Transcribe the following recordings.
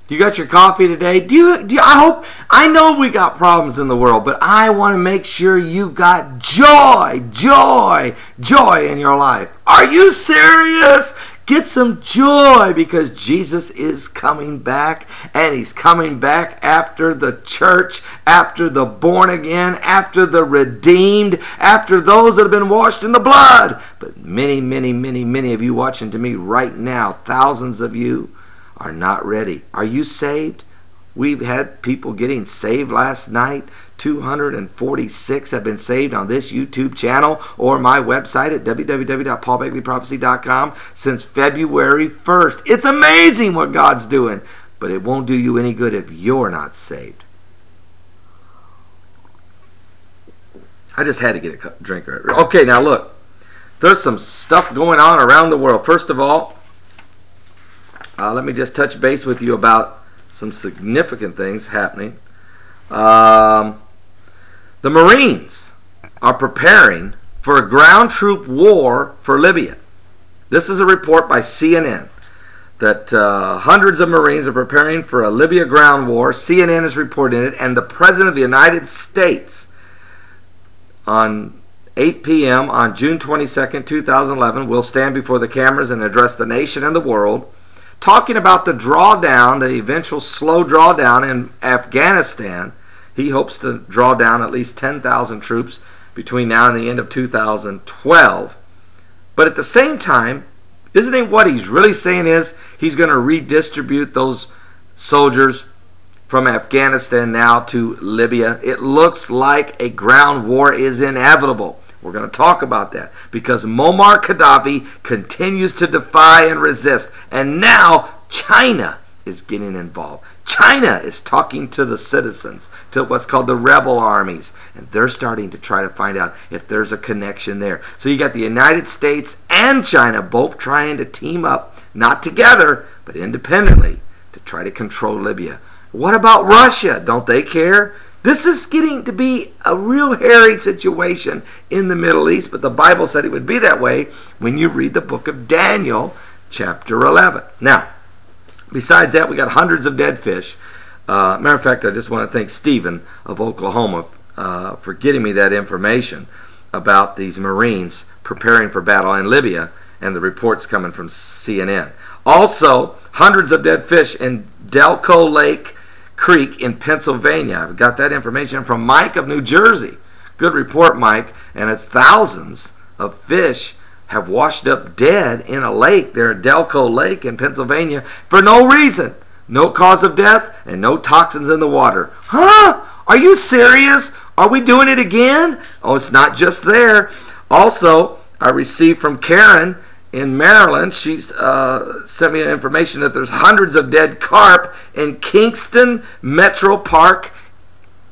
You got your coffee today? I know we got problems in the world, but I want to make sure you got joy in your life. Are you serious? Get some joy, because Jesus is coming back, and he's coming back after the church, after the born again, after the redeemed, after those that have been washed in the blood. But many of you watching to me right now, thousands of you, are not ready. Are you saved? We've had people getting saved last night. 246 have been saved on this YouTube channel or my website at www.paulbegleyprophecy.com since February 1st. It's amazing what God's doing, but it won't do you any good if you're not saved. I just had to get a drink. Okay, now look. There's some stuff going on around the world. First of all, let me just touch base with you about some significant things happening. The Marines are preparing for a ground troop war for Libya. This is a report by CNN that hundreds of Marines are preparing for a Libya ground war. CNN is reporting it, and the President of the United States on 8 p.m. on June 22nd, 2011 will stand before the cameras and address the nation and the world, talking about the drawdown, the eventual slow drawdown in Afghanistan. He hopes to draw down at least 10,000 troops between now and the end of 2012. But at the same time, isn't it what he's really saying is he's going to redistribute those soldiers from Afghanistan now to Libya? It looks like a ground war is inevitable. We're going to talk about that because Muammar Gaddafi continues to defy and resist. And now China is getting involved. China is talking to the citizens, to what's called the rebel armies. And they're starting to try to find out if there's a connection there. So you got the United States and China both trying to team up, not together, but independently, to try to control Libya. What about Russia? Don't they care? This is getting to be a real hairy situation in the Middle East, but the Bible said it would be that way when you read the book of Daniel, chapter 11. Now, besides that, we got hundreds of dead fish. Matter of fact, I just want to thank Stephen of Oklahoma for getting me that information about these Marines preparing for battle in Libya and the reports coming from CNN. Also, hundreds of dead fish in Delco Lake Creek in Pennsylvania. I've got that information from Mike of New Jersey. Good report, Mike. And it's thousands of fish have washed up dead in a lake there at Delco Lake in Pennsylvania for no reason. No cause of death and no toxins in the water. Huh? Are you serious? Are we doing it again? Oh, it's not just there. Also, I received from Karen in Maryland, she's sent me information that there's hundreds of dead carp in Kingston Metro Park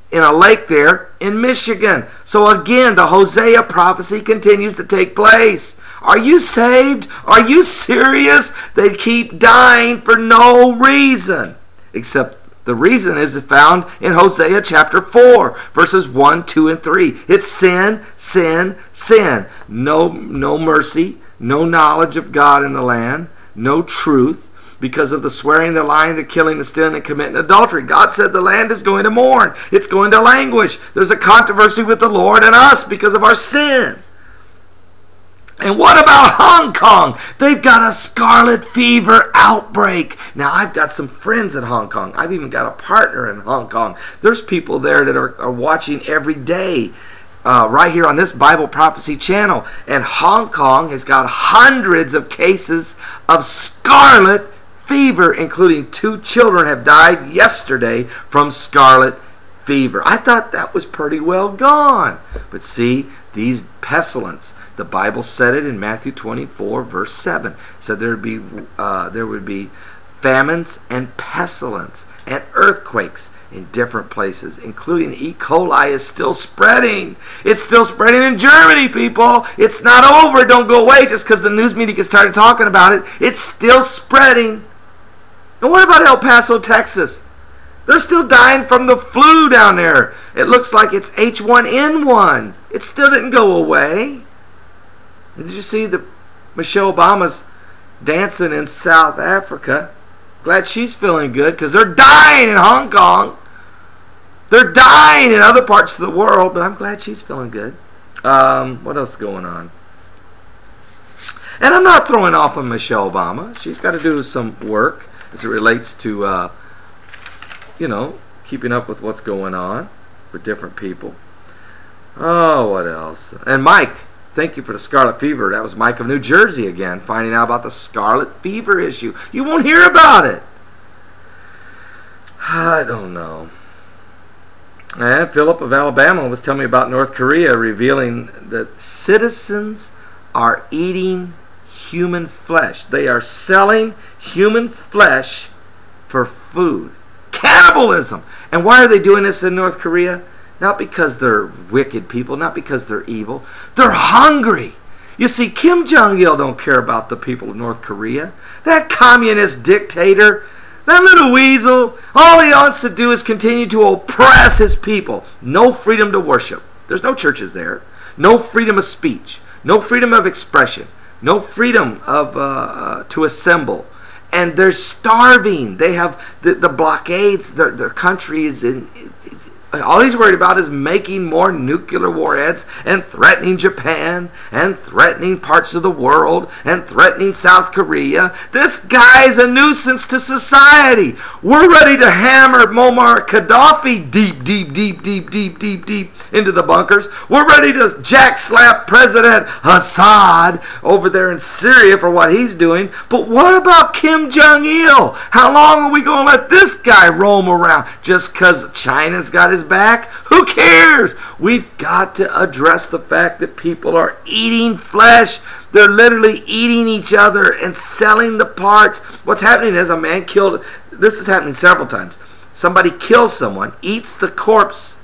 in a lake there in Michigan. So again, the Hosea prophecy continues to take place. Are you saved? Are you serious? They keep dying for no reason. Except the reason is found in Hosea chapter 4, verses 1, 2, and 3. It's sin, sin, sin. No mercy. No knowledge of God in the land, no truth, because of the swearing, the lying, the killing, the stealing, and committing adultery. God said the land is going to mourn. It's going to languish. There's a controversy with the Lord and us because of our sin. And what about Hong Kong? They've got a Scarlet Fever outbreak. Now, I've got some friends in Hong Kong. I've even got a partner in Hong Kong. There's people there that are watching every day. Right here on this Bible Prophecy channel. And Hong Kong has got hundreds of cases of scarlet fever, including 2 children have died yesterday from scarlet fever. I thought that was pretty well gone. But see, these pestilence, the Bible said it in Matthew 24, verse 7. Said there would be famines and pestilence and earthquakes in different places, including E. coli is still spreading. It's still spreading in Germany, people. It's not over. Don't go away just because the news media started talking about it. It's still spreading. And what about El Paso, Texas? They're still dying from the flu down there. It looks like it's H1N1. It still didn't go away. And did you see Michelle Obama's dancing in South Africa? Glad she's feeling good, because they're dying in Hong Kong. They're dying in other parts of the world, but I'm glad she's feeling good. What else is going on? And I'm not throwing off on Michelle Obama. She's got to do some work as it relates to, keeping up with what's going on with different people. Oh, what else? And Mike, thank you for the Scarlet Fever. That was Mike of New Jersey again, finding out about the Scarlet Fever issue. You won't hear about it. I don't know. And Philip of Alabama was telling me about North Korea, revealing that citizens are eating human flesh. They are selling human flesh for food. Cannibalism. And why are they doing this in North Korea? Not because they're wicked people, not because they're evil. They're hungry. You see, Kim Jong-il don't care about the people of North Korea. That communist dictator, that little weasel, all he wants to do is continue to oppress his people. No freedom to worship. There's no churches there. No freedom of speech. No freedom of expression. No freedom of to assemble. And they're starving. They have the blockades. Their country is in... All he's worried about is making more nuclear warheads and threatening Japan and threatening parts of the world and threatening South Korea. This guy's a nuisance to society. We're ready to hammer Muammar Gaddafi deep into the bunkers. We're ready to jackslap President Assad over there in Syria for what he's doing. But what about Kim Jong-il? How long are we going to let this guy roam around just because China's got his back? Who cares? We've got to address the fact that people are eating flesh. They're literally eating each other and selling the parts. What's happening is a man killed. This is happening several times. Somebody kills someone, eats the corpse,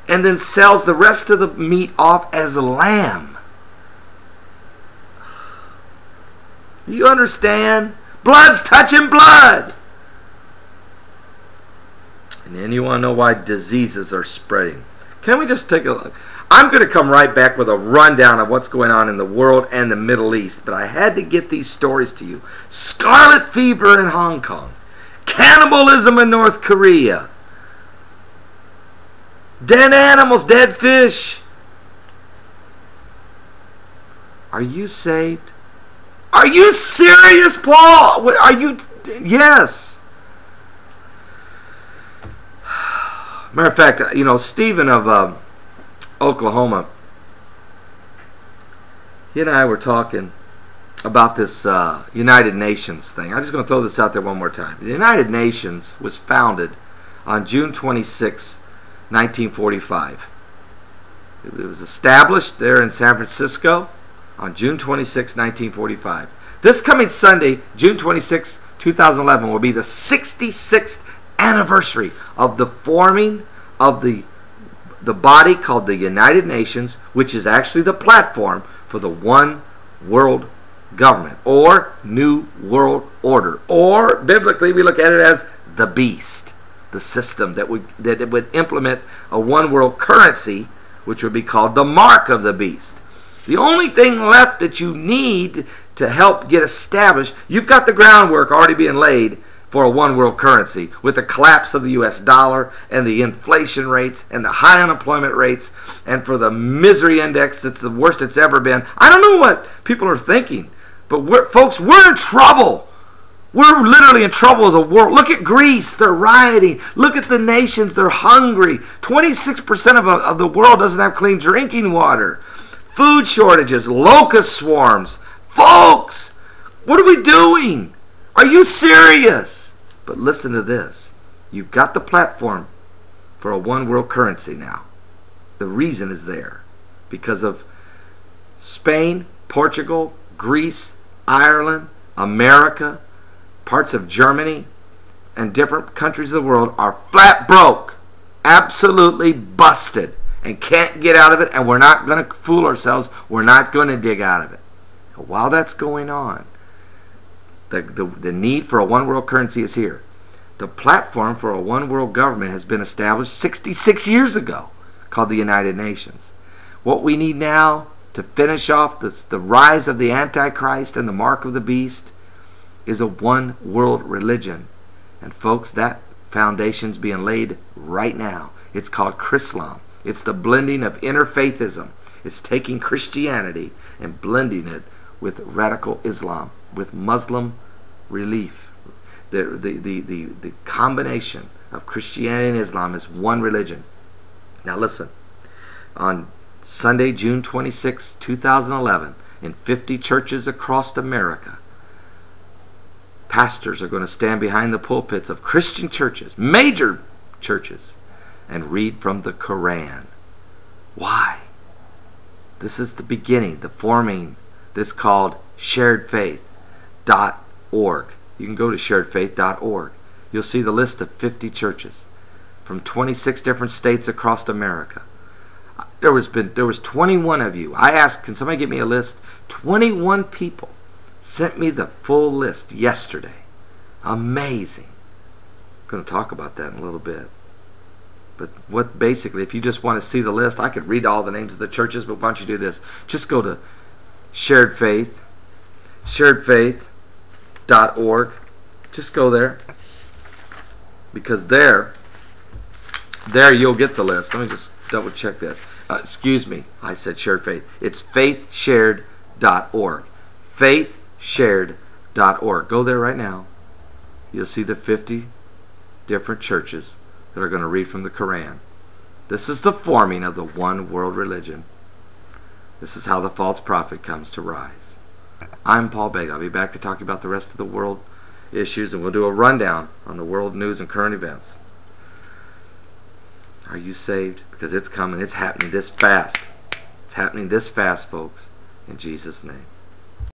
and then sells the rest of the meat off as lamb. Do you understand? Blood's touching blood. And then you want to know why diseases are spreading. Can we just take a look? I'm going to come right back with a rundown of what's going on in the world and the Middle East, but I had to get these stories to you. Scarlet Fever in Hong Kong. Cannibalism in North Korea. Dead animals, dead fish. Are you saved? Are you serious, Paul? Are you? Yes. Matter of fact, Stephen of Oklahoma, he and I were talking about this United Nations thing. I'm just going to throw this out there one more time. The United Nations was founded on June 26, 1945. It was established there in San Francisco on June 26, 1945. This coming Sunday, June 26, 2011, will be the 66th anniversary of the forming of the body called the United Nations, which is actually the platform for the one world government or New World Order, or biblically we look at it as the beast, the system that would implement a one world currency, which would be called the mark of the beast. The only thing left that you need to help get established, you've got the groundwork already being laid for a one world currency with the collapse of the US dollar and the inflation rates and the high unemployment rates, and for the misery index that's the worst it's ever been. I don't know what people are thinking, but folks, we're in trouble. We're literally in trouble as a world. Look at Greece. They're rioting. Look at the nations. They're hungry. 26% of the world doesn't have clean drinking water. Food shortages. Locust swarms. Folks, what are we doing? Are you serious? But listen to this. You've got the platform for a one world currency now. The reason is there. Because of Spain, Portugal, Greece, Ireland, America, parts of Germany, and different countries of the world are flat broke, absolutely busted, and can't get out of it, and we're not going to fool ourselves. We're not going to dig out of it. While that's going on, the need for a one world currency is here. The platform for a one world government has been established 66 years ago, called the United Nations. What we need now to finish off the rise of the Antichrist and the mark of the beast is a one world religion. And folks, that foundation's being laid right now. It's called Chrislam. It's the blending of interfaithism. It's taking Christianity and blending it with radical Islam, with Muslim relief. The combination of Christianity and Islam is one religion. Now listen, on Sunday, June 26, 2011, in 50 churches across America, pastors are going to stand behind the pulpits of Christian churches, major churches, and read from the Quran. Why? This is the beginning, the forming, this called sharedfaith.org. You can go to sharedfaith.org. You'll see the list of 50 churches from 26 different states across America. There was 21 of you. I asked, can somebody get me a list? 21 people sent me the full list yesterday. Amazing. I'm going to talk about that in a little bit. But what basically, if you just want to see the list, I could read all the names of the churches, but why don't you do this? Just go to Shared Faith, sharedfaith.org. Just go there. Because there you'll get the list. Let me just double check that. Excuse me, I said Shared Faith. It's faithshared.org. Faithshared.org. Go there right now. You'll see the 50 different churches that are going to read from the Quran. This is the forming of the one world religion. This is how the false prophet comes to rise. I'm Paul Begley. I'll be back to talk about the rest of the world issues, and we'll do a rundown on the world news and current events. Are you saved? Because it's coming. It's happening this fast. It's happening this fast, folks. In Jesus' name.